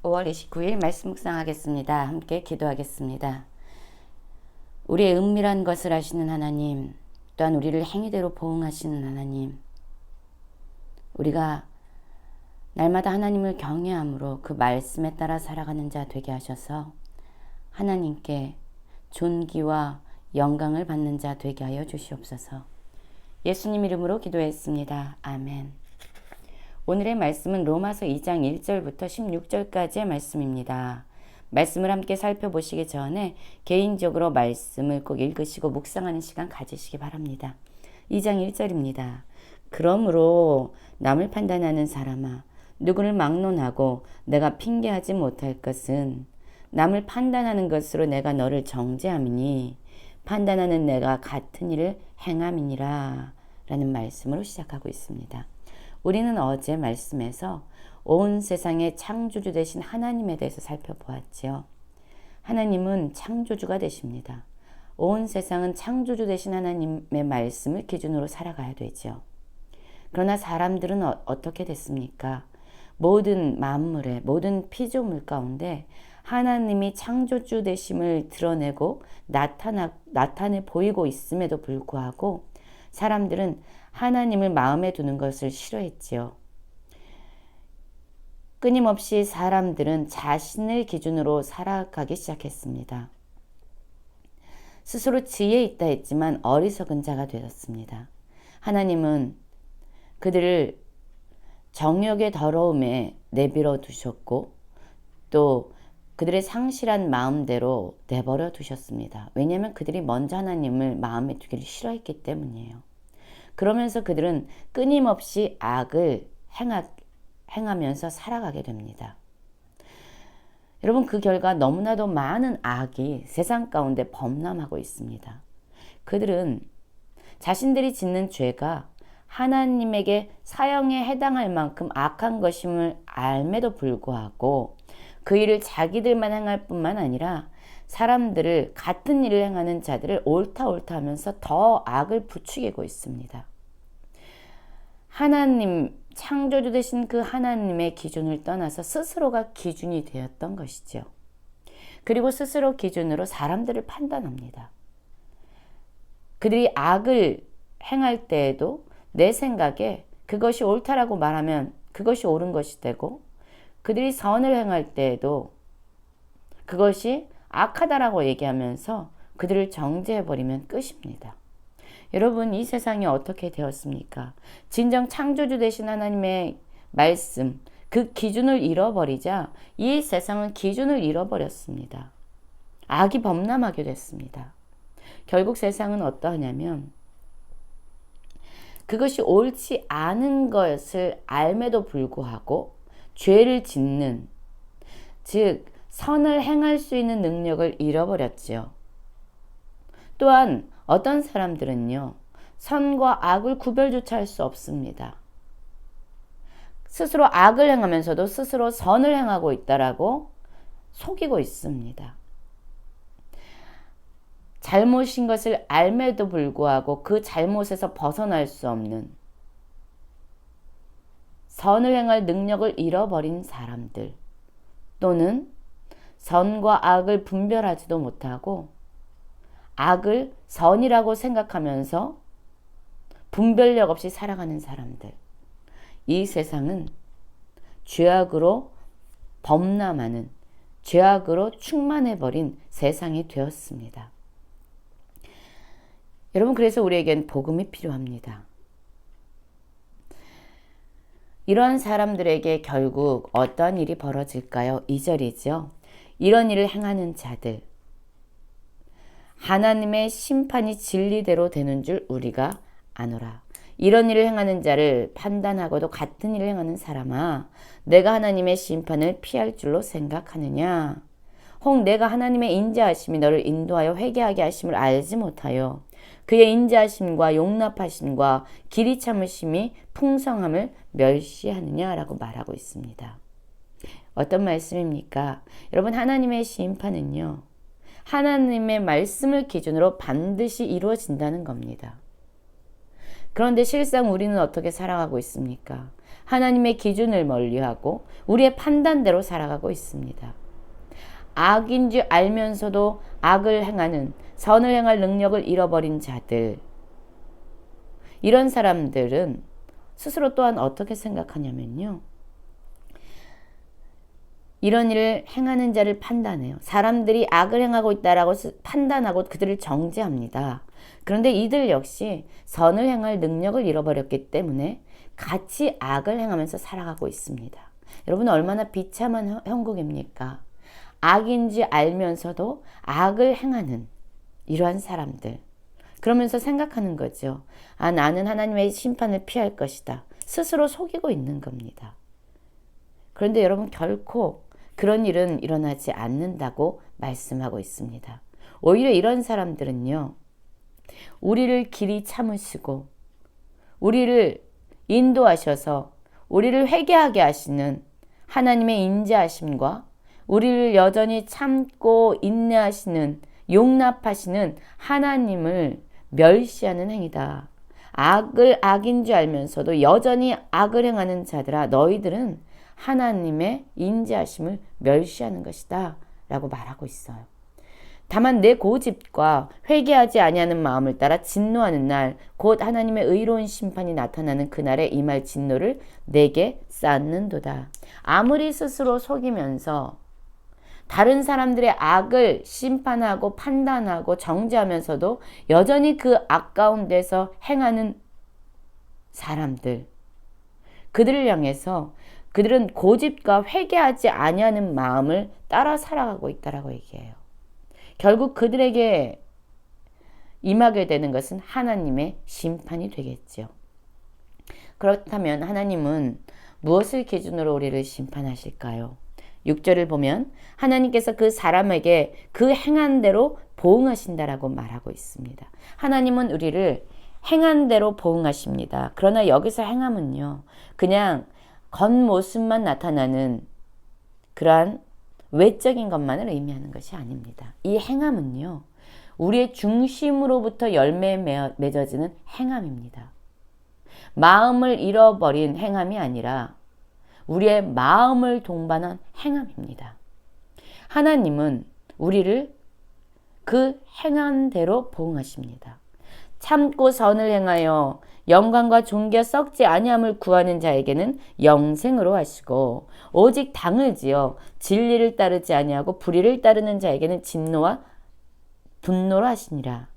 5월 29일 말씀 묵상하겠습니다. 함께 기도하겠습니다. 우리의 은밀한 것을 아시는 하나님, 또한 우리를 행위대로 보응하시는 하나님, 우리가 날마다 하나님을 경외함으로 그 말씀에 따라 살아가는 자 되게 하셔서 하나님께 존귀와 영광을 받는 자 되게 하여 주시옵소서. 예수님 이름으로 기도했습니다. 아멘. 오늘의 말씀은 로마서 2장 1절부터 16절까지의 말씀입니다. 말씀을 함께 살펴보시기 전에 개인적으로 말씀을 꼭 읽으시고 묵상하는 시간 가지시기 바랍니다. 2장 1절입니다. 그러므로 남을 판단하는 사람아, 누구를 막론하고 내가 핑계하지 못할 것은 남을 판단하는 것으로 내가 너를 정죄함이니 판단하는 내가 같은 일을 행함이니라 라는 말씀으로 시작하고 있습니다. 우리는 어제 말씀에서 온 세상의 창조주 되신 하나님에 대해서 살펴보았지요. 하나님은 창조주가 되십니다. 온 세상은 창조주 되신 하나님의 말씀을 기준으로 살아가야 되죠. 그러나 사람들은 어떻게 됐습니까? 모든 만물의 모든 피조물 가운데 하나님이 창조주 되심을 드러내고 나타내 보이고 있음에도 불구하고 사람들은 하나님을 마음에 두는 것을 싫어했지요. 끊임없이 사람들은 자신을 기준으로 살아가기 시작했습니다. 스스로 지혜 있다 했지만 어리석은 자가 되었습니다. 하나님은 그들을 정욕의 더러움에 내버려 두셨고 또 그들의 상실한 마음대로 내버려 두셨습니다. 왜냐하면 그들이 먼저 하나님을 마음에 두기를 싫어했기 때문이에요. 그러면서 그들은 끊임없이 악을 행하면서 살아가게 됩니다. 여러분, 그 결과 너무나도 많은 악이 세상 가운데 범람하고 있습니다. 그들은 자신들이 짓는 죄가 하나님에게 사형에 해당할 만큼 악한 것임을 알매도 불구하고 그 일을 자기들만 행할 뿐만 아니라 사람들을 같은 일을 행하는 자들을 옳다 하면서 더 악을 부추기고 있습니다. 하나님, 창조주 되신 그 하나님의 기준을 떠나서 스스로가 기준이 되었던 것이죠. 그리고 스스로 기준으로 사람들을 판단합니다. 그들이 악을 행할 때에도 내 생각에 그것이 옳다라고 말하면 그것이 옳은 것이 되고 그들이 선을 행할 때에도 그것이 악하다라고 얘기하면서 그들을 정죄해버리면 끝입니다. 여러분, 이 세상이 어떻게 되었습니까? 진정 창조주 되신 하나님의 말씀, 그 기준을 잃어버리자 이 세상은 기준을 잃어버렸습니다. 악이 범람하게 됐습니다. 결국 세상은 어떠하냐면 그것이 옳지 않은 것을 알매도 불구하고 죄를 짓는, 즉 선을 행할 수 있는 능력을 잃어버렸지요. 또한 어떤 사람들은요, 선과 악을 구별조차 할 수 없습니다. 스스로 악을 행하면서도 스스로 선을 행하고 있다라고 속이고 있습니다. 잘못인 것을 알매도 불구하고 그 잘못에서 벗어날 수 없는 선을 행할 능력을 잃어버린 사람들, 또는 선과 악을 분별하지도 못하고 악을 선이라고 생각하면서 분별력 없이 살아가는 사람들, 이 세상은 죄악으로 범람하는, 죄악으로 충만해버린 세상이 되었습니다. 여러분, 그래서 우리에겐 복음이 필요합니다. 이러한 사람들에게 결국 어떤 일이 벌어질까요? 2절이죠. 이런 일을 행하는 자들, 하나님의 심판이 진리대로 되는 줄 우리가 아노라. 이런 일을 행하는 자를 판단하고도 같은 일을 행하는 사람아, 내가 하나님의 심판을 피할 줄로 생각하느냐? 혹 내가 하나님의 인자하심이 너를 인도하여 회개하게 하심을 알지 못하여 그의 인자하심과 용납하심과 길이 참으심이 풍성함을 멸시하느냐라고 말하고 있습니다. 어떤 말씀입니까? 여러분, 하나님의 심판은요, 하나님의 말씀을 기준으로 반드시 이루어진다는 겁니다. 그런데 실상 우리는 어떻게 살아가고 있습니까? 하나님의 기준을 멀리하고 우리의 판단대로 살아가고 있습니다. 악인 줄 알면서도 악을 행하는, 선을 행할 능력을 잃어버린 자들, 이런 사람들은 스스로 또한 어떻게 생각하냐면요, 이런 일을 행하는 자를 판단해요. 사람들이 악을 행하고 있다라고 판단하고 그들을 정죄합니다. 그런데 이들 역시 선을 행할 능력을 잃어버렸기 때문에 같이 악을 행하면서 살아가고 있습니다. 여러분, 얼마나 비참한 형국입니까? 악인지 알면서도 악을 행하는 이러한 사람들. 그러면서 생각하는 거죠. 아, 나는 하나님의 심판을 피할 것이다. 스스로 속이고 있는 겁니다. 그런데 여러분, 결코 그런 일은 일어나지 않는다고 말씀하고 있습니다. 오히려 이런 사람들은요, 우리를 길이 참으시고 우리를 인도하셔서 우리를 회개하게 하시는 하나님의 인자하심과 우리를 여전히 참고 인내하시는, 용납하시는 하나님을 멸시하는 행위다. 악을 악인 줄 알면서도 여전히 악을 행하는 자들아, 너희들은 하나님의 인자하심을 멸시하는 것이다 라고 말하고 있어요. 다만 내 고집과 회개하지 아니하는 마음을 따라 진노하는 날, 곧 하나님의 의로운 심판이 나타나는 그날에 임할 진노를 내게 쌓는도다. 아무리 스스로 속이면서 다른 사람들의 악을 심판하고 판단하고 정죄하면서도 여전히 그 악 가운데서 행하는 사람들, 그들을 향해서 그들은 고집과 회개하지 아니하는 마음을 따라 살아가고 있다라고 얘기해요. 결국 그들에게 임하게 되는 것은 하나님의 심판이 되겠죠. 그렇다면 하나님은 무엇을 기준으로 우리를 심판하실까요? 6절을 보면 하나님께서 그 사람에게 그 행한 대로 보응하신다라고 말하고 있습니다. 하나님은 우리를 행한 대로 보응하십니다. 그러나 여기서 행함은요, 그냥 겉모습만 나타나는 그러한 외적인 것만을 의미하는 것이 아닙니다. 이 행함은요, 우리의 중심으로부터 열매에 맺어지는 행함입니다. 마음을 잃어버린 행함이 아니라 우리의 마음을 동반한 행함입니다. 하나님은 우리를 그 행한 대로 보응하십니다. 참고 선을 행하여 영광과 존귀가 썩지 아니함을 구하는 자에게는 영생으로 하시고, 오직 당을 지어 진리를 따르지 아니하고 불의를 따르는 자에게는 진노와 분노로 하시니라.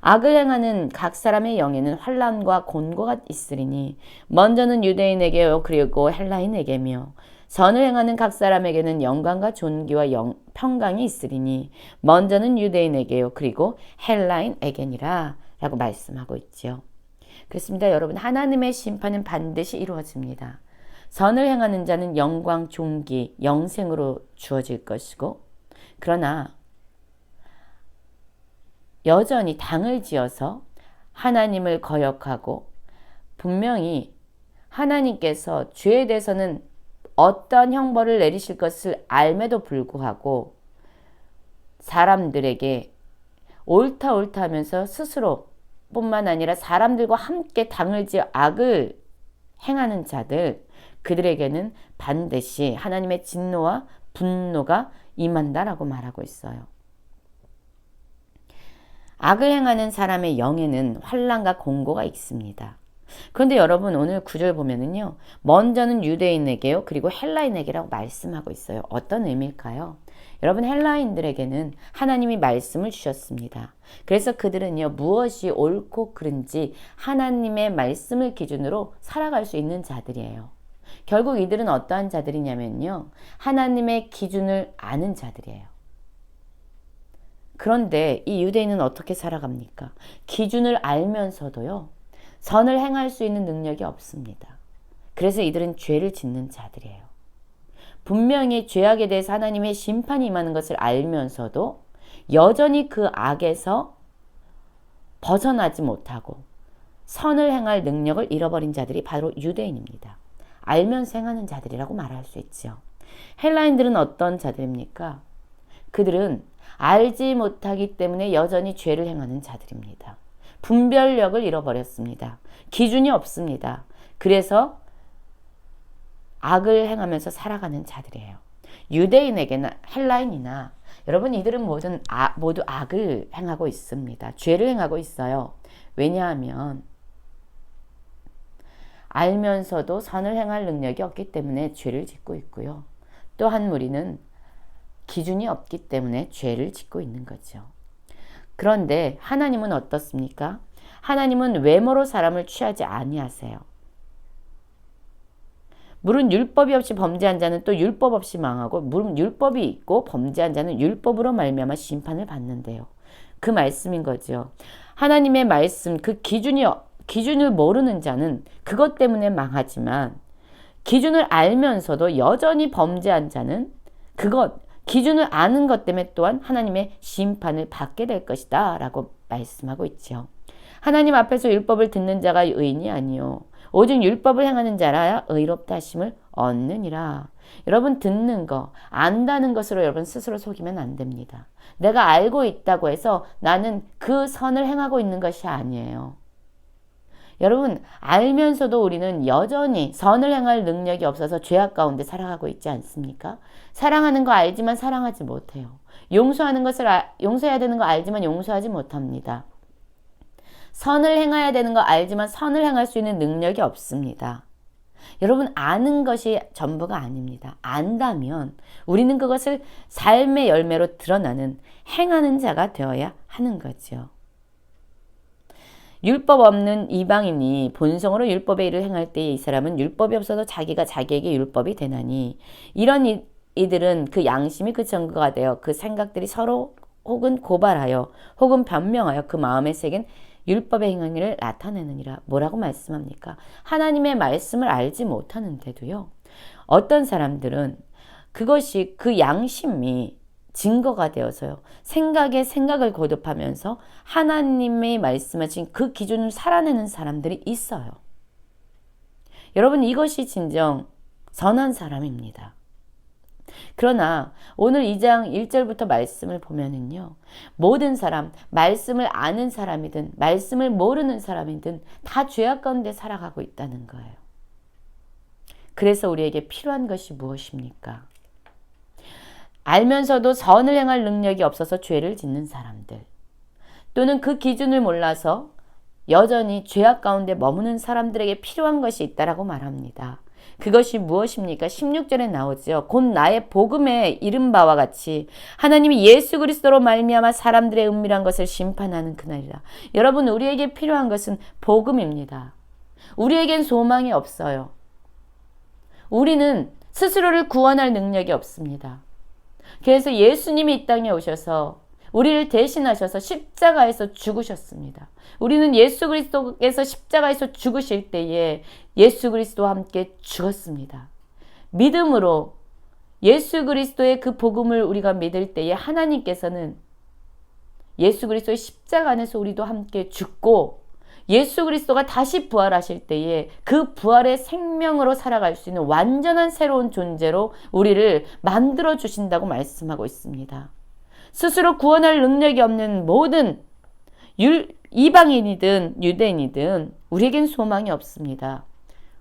악을 행하는 각 사람의 영에는 환난과 곤고가 있으리니 먼저는 유대인에게요 그리고 헬라인에게며, 선을 행하는 각 사람에게는 영광과 존귀와 평강이 있으리니 먼저는 유대인에게요 그리고 헬라인에게니라 라고 말씀하고 있죠. 그렇습니다. 여러분, 하나님의 심판은 반드시 이루어집니다. 선을 행하는 자는 영광, 존귀, 영생으로 주어질 것이고, 그러나 여전히 당을 지어서 하나님을 거역하고 분명히 하나님께서 죄에 대해서는 어떤 형벌을 내리실 것을 알매도 불구하고 사람들에게 옳다 하면서 스스로 뿐만 아니라 사람들과 함께 당을 지어 악을 행하는 자들, 그들에게는 반드시 하나님의 진노와 분노가 임한다라고 말하고 있어요. 악을 행하는 사람의 영에는 환난과 공고가 있습니다. 그런데 여러분, 오늘 9절 보면은요, 먼저는 유대인에게요 그리고 헬라인에게라고 말씀하고 있어요. 어떤 의미일까요? 여러분, 헬라인들에게는 하나님이 말씀을 주셨습니다. 그래서 그들은요, 무엇이 옳고 그른지 하나님의 말씀을 기준으로 살아갈 수 있는 자들이에요. 결국 이들은 어떠한 자들이냐면요, 하나님의 기준을 아는 자들이에요. 그런데 이 유대인은 어떻게 살아갑니까? 기준을 알면서도요, 선을 행할 수 있는 능력이 없습니다. 그래서 이들은 죄를 짓는 자들이에요. 분명히 죄악에 대해서 하나님의 심판이 임하는 것을 알면서도 여전히 그 악에서 벗어나지 못하고 선을 행할 능력을 잃어버린 자들이 바로 유대인입니다. 알면서 행하는 자들이라고 말할 수 있죠. 헬라인들은 어떤 자들입니까? 그들은 알지 못하기 때문에 여전히 죄를 행하는 자들입니다. 분별력을 잃어버렸습니다. 기준이 없습니다. 그래서 악을 행하면서 살아가는 자들이에요. 유대인에게는 헬라인이나 여러분 이들은 모두 악을 행하고 있습니다. 죄를 행하고 있어요. 왜냐하면 알면서도 선을 행할 능력이 없기 때문에 죄를 짓고 있고요. 또한 무리는 기준이 없기 때문에 죄를 짓고 있는 거죠. 그런데 하나님은 어떻습니까? 하나님은 외모로 사람을 취하지 아니하세요. 물은 율법이 없이 범죄한 자는 또 율법 없이 망하고 물은 율법이 있고 범죄한 자는 율법으로 말미암아 심판을 받는데요. 그 말씀인 거죠. 하나님의 말씀 그 기준을 모르는 자는 그것 때문에 망하지만 기준을 알면서도 여전히 범죄한 자는 기준을 아는 것 때문에 또한 하나님의 심판을 받게 될 것이다 라고 말씀하고 있죠. 하나님 앞에서 율법을 듣는 자가 의인이 아니요 오직 율법을 행하는 자라야 의롭다 하심을 얻느니라. 여러분 듣는 거, 안다는 것으로 여러분 스스로 속이면 안 됩니다. 내가 알고 있다고 해서 나는 그 선을 행하고 있는 것이 아니에요. 여러분 알면서도 우리는 여전히 선을 행할 능력이 없어서 죄악 가운데 살아가고 있지 않습니까? 사랑하는 거 알지만 사랑하지 못해요. 용서해야 되는 거 알지만 용서하지 못합니다. 선을 행해야 되는 거 알지만 선을 행할 수 있는 능력이 없습니다. 여러분 아는 것이 전부가 아닙니다. 안다면 우리는 그것을 삶의 열매로 드러나는 행하는 자가 되어야 하는 거죠. 율법 없는 이방인이 본성으로 율법의 일을 행할 때에 이 사람은 율법이 없어도 자기가 자기에게 율법이 되나니 이런 이들은 그 양심이 그 증거가 되어 그 생각들이 서로 혹은 고발하여 혹은 변명하여 그 마음에 새긴 율법의 행위를 나타내느니라. 뭐라고 말씀합니까? 하나님의 말씀을 알지 못하는데도요. 어떤 사람들은 그것이 그 양심이 증거가 되어서요. 생각에 생각을 거듭하면서 하나님의 말씀하신 그 기준을 살아내는 사람들이 있어요. 여러분 이것이 진정 선한 사람입니다. 그러나 오늘 2장 1절부터 말씀을 보면은요. 모든 사람, 말씀을 아는 사람이든 말씀을 모르는 사람이든 다 죄악 가운데 살아가고 있다는 거예요. 그래서 우리에게 필요한 것이 무엇입니까? 알면서도 선을 행할 능력이 없어서 죄를 짓는 사람들 또는 그 기준을 몰라서 여전히 죄악 가운데 머무는 사람들에게 필요한 것이 있다라고 말합니다. 그것이 무엇입니까? 16절에 나오죠. 곧 나의 복음에 이른 바와 같이 하나님이 예수 그리스도로 말미암아 사람들의 은밀한 것을 심판하는 그날이라. 여러분 우리에게 필요한 것은 복음입니다. 우리에겐 소망이 없어요. 우리는 스스로를 구원할 능력이 없습니다. 그래서 예수님이 이 땅에 오셔서 우리를 대신하셔서 십자가에서 죽으셨습니다. 우리는 예수 그리스도께서 십자가에서 죽으실 때에 예수 그리스도와 함께 죽었습니다. 믿음으로 예수 그리스도의 그 복음을 우리가 믿을 때에 하나님께서는 예수 그리스도의 십자가 안에서 우리도 함께 죽고 예수 그리스도가 다시 부활하실 때에 그 부활의 생명으로 살아갈 수 있는 완전한 새로운 존재로 우리를 만들어 주신다고 말씀하고 있습니다. 스스로 구원할 능력이 없는 모든 이방인이든 유대인이든 우리에겐 소망이 없습니다.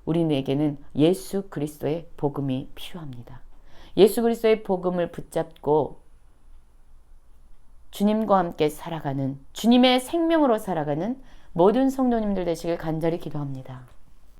우리에게는 예수 그리스도의 복음이 필요합니다. 예수 그리스도의 복음을 붙잡고 주님과 함께 살아가는 주님의 생명으로 살아가는 모든 성도님들 되시길 간절히 기도합니다.